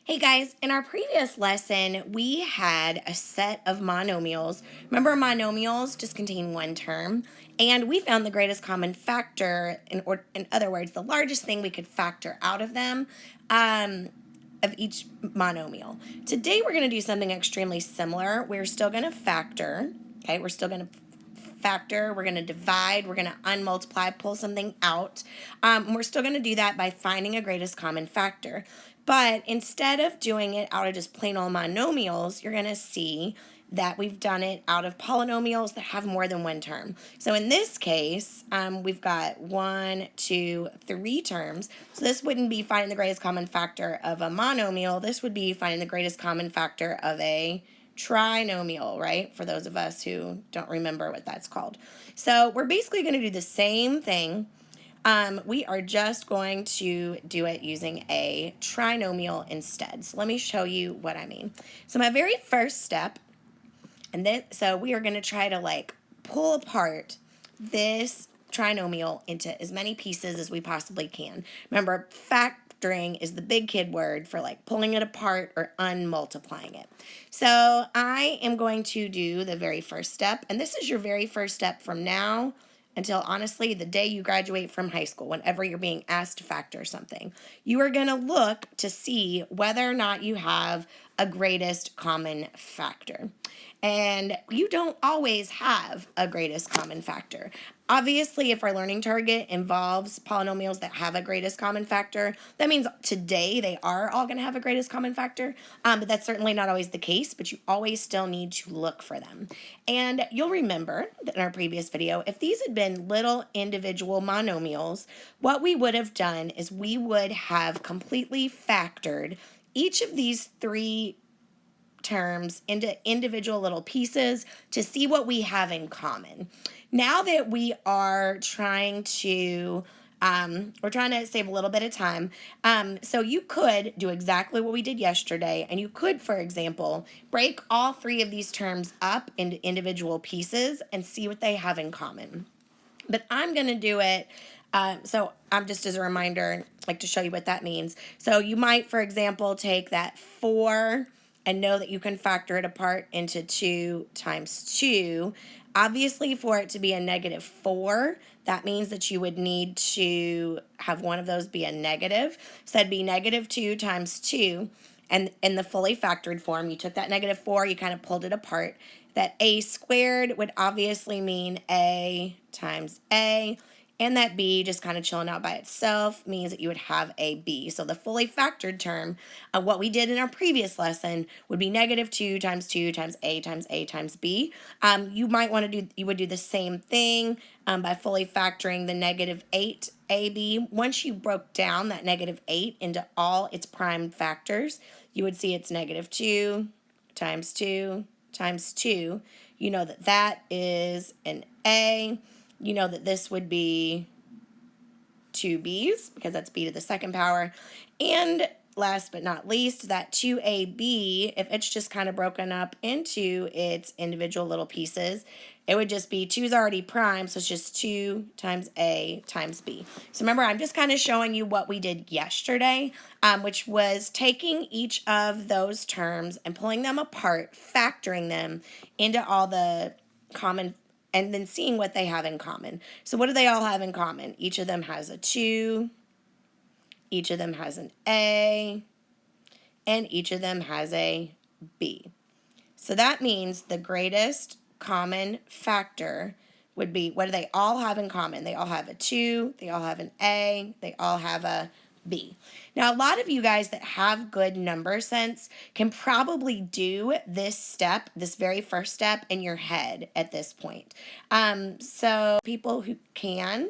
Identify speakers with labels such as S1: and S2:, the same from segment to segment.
S1: Hey guys, in our previous lesson, we had a set of monomials. Remember, monomials just contain one term, and we found the greatest common factor, in other words, the largest thing we could factor out of them, of each monomial. Today, we're going to do something extremely similar. We're still going to factor, okay? We're still going to factor, we're going to divide, we're going to unmultiply, pull something out. We're still going to do that by finding a greatest common factor. But instead of doing it out of just plain old monomials, you're going to see that we've done it out of polynomials that have more than one term. So in this case, we've got 1, 2, 3 terms. So this wouldn't be finding the greatest common factor of a monomial. This would be finding the greatest common factor of a trinomial, right? For those of us who don't remember what that's called. So we're basically going to do the same thing. We are just going to do it using a trinomial instead. So let me show you what I mean. So my very first step, so we are going to try to pull apart this trinomial into as many pieces as we possibly can. Remember, factoring is the big kid word for pulling it apart or unmultiplying it. So I am going to do the very first step, and this is your very first step from now until, honestly, the day you graduate from high school, whenever you're being asked to factor something. You are going to look to see whether or not you have a greatest common factor. And you don't always have a greatest common factor. Obviously, if our learning target involves polynomials that have a greatest common factor, that means today they are all going to have a greatest common factor, but that's certainly not always the case, but you always still need to look for them. And you'll remember that in our previous video, if these had been little individual monomials, what we would have done is we would have completely factored each of these 3 terms into individual little pieces to see what we have in common. Now that we are trying to save a little bit of time. So you could do exactly what we did yesterday, and you could, for example, break all 3 of these terms up into individual pieces and see what they have in common. But I'm going to do it, so I'm just as a reminder, to show you what that means. So you might, for example, take that 4 and know that you can factor it apart into 2 times 2. Obviously, for it to be a negative 4, that means that you would need to have one of those be a negative. So that'd be negative 2 times 2. And in the fully factored form, you took that negative 4, you kind of pulled it apart. That a squared would obviously mean a times a. And that b, just kind of chilling out by itself, means that you would have a b. So the fully factored term, what we did in our previous lesson, would be negative 2 times a times b. You would do the same thing by fully factoring the negative 8ab. Once you broke down that negative 8 into all its prime factors, you would see it's negative 2 times 2 times 2. You know that that is an a. You know that this would be 2 b's because that's b to the second power. And last but not least, that 2ab, if it's just kind of broken up into its individual little pieces, it would just be 2's already prime, so it's just 2 times a times b. So remember, I'm just kind of showing you what we did yesterday, which was taking each of those terms and pulling them apart, factoring them into all the common, and then seeing what they have in common. So what do they all have in common? Each of them has a 2, each of them has an a, and each of them has a b. So that means the greatest common factor would be, what do they all have in common? They all have a 2, they all have an a, they all have a b. Now, a lot of you guys that have good number sense can probably do this step, this very first step, in your head at this point. So people who can,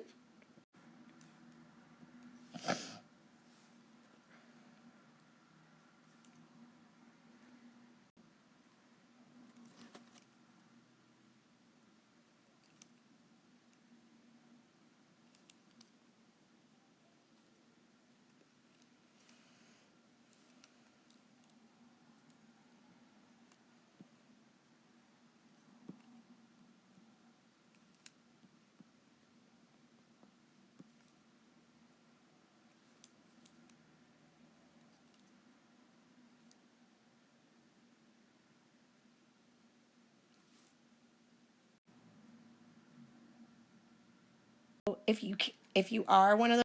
S1: if you are one of those.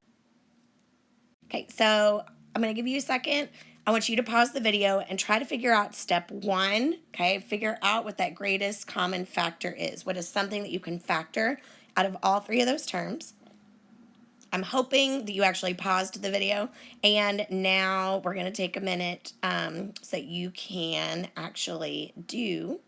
S1: Okay, so I'm going to give you a second. I want you to pause the video and try to figure out step 1, okay? Figure out what that greatest common factor is. What is something that you can factor out of all 3 of those terms? I'm hoping that you actually paused the video, and now we're going to take a minute so that you can actually do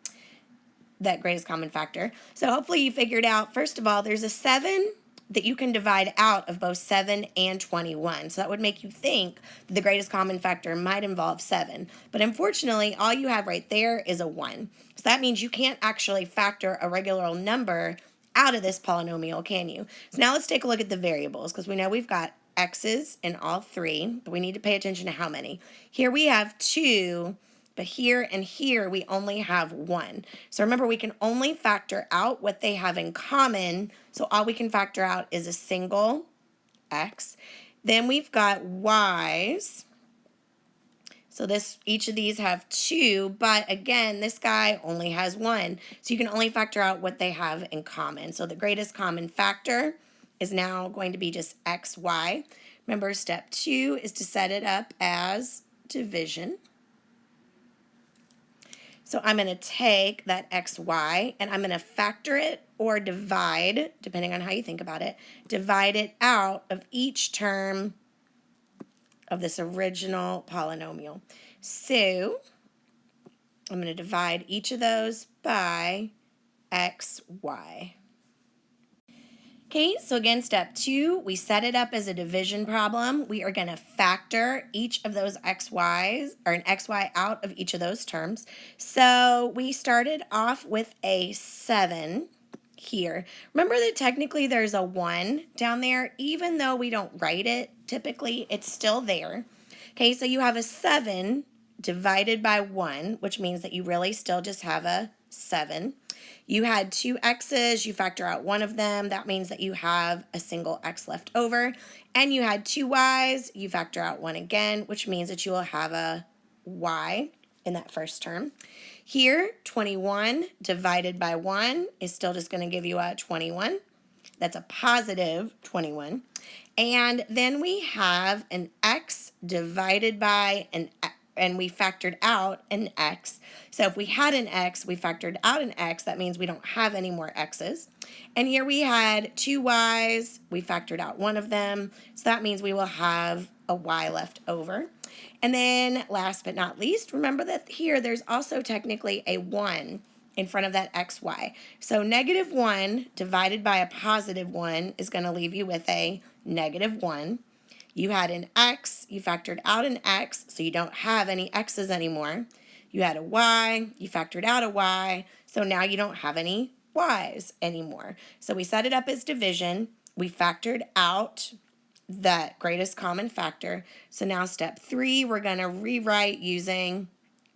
S1: that greatest common factor. So hopefully you figured out, first of all, there's a 7 that you can divide out of both 7 and 21. So that would make you think that the greatest common factor might involve 7. But unfortunately, all you have right there is a 1. So that means you can't actually factor a regular number out of this polynomial, can you? So now let's take a look at the variables, because we know we've got x's in all 3, but we need to pay attention to how many. Here we have 2, but here and here we only have 1. So remember, we can only factor out what they have in common, so all we can factor out is a single x. Then we've got y's. So each of these have 2, but again, this guy only has 1. So you can only factor out what they have in common. So the greatest common factor is now going to be just xy. Remember, step 2 is to set it up as division. So I'm going to take that xy and I'm going to factor it or divide, depending on how you think about it, divide it out of each term of this original polynomial. So I'm going to divide each of those by xy. Okay, so again, step 2, we set it up as a division problem. We are going to factor each of those xy's, or an xy out of each of those terms. So we started off with a 7 here. Remember that technically there's a 1 down there. Even though we don't write it, typically it's still there. Okay, so you have a 7 divided by 1, which means that you really still just have a 7. You had 2 x's, you factor out one of them, that means that you have a single x left over. And you had 2 y's, you factor out one again, which means that you will have a y in that first term. Here, 21 divided by 1 is still just going to give you a 21. That's a positive 21. And then we have an x divided by an x, and we factored out an x. So if we had an x, we factored out an x, that means we don't have any more x's. And here we had 2 y's, we factored out one of them, so that means we will have a y left over. And then last but not least, remember that here there's also technically a 1 in front of that xy. So negative 1 divided by a positive 1 is going to leave you with a negative 1. You had an x, you factored out an x, so you don't have any x's anymore. You had a y, you factored out a y, so now you don't have any y's anymore. So we set it up as division. We factored out that greatest common factor. So now step 3, we're going to rewrite using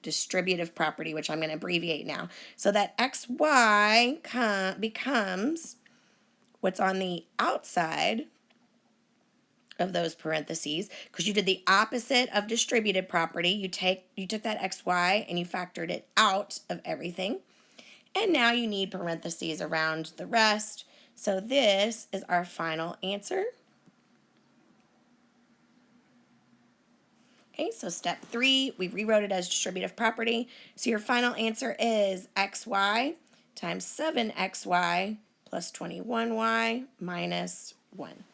S1: distributive property, which I'm going to abbreviate now. So that xy becomes what's on the outside of those parentheses, because you did the opposite of distributive property. You took that xy and you factored it out of everything. And now you need parentheses around the rest. So this is our final answer. Okay, so step 3, we rewrote it as distributive property. So your final answer is xy times 7xy plus 21y minus 1.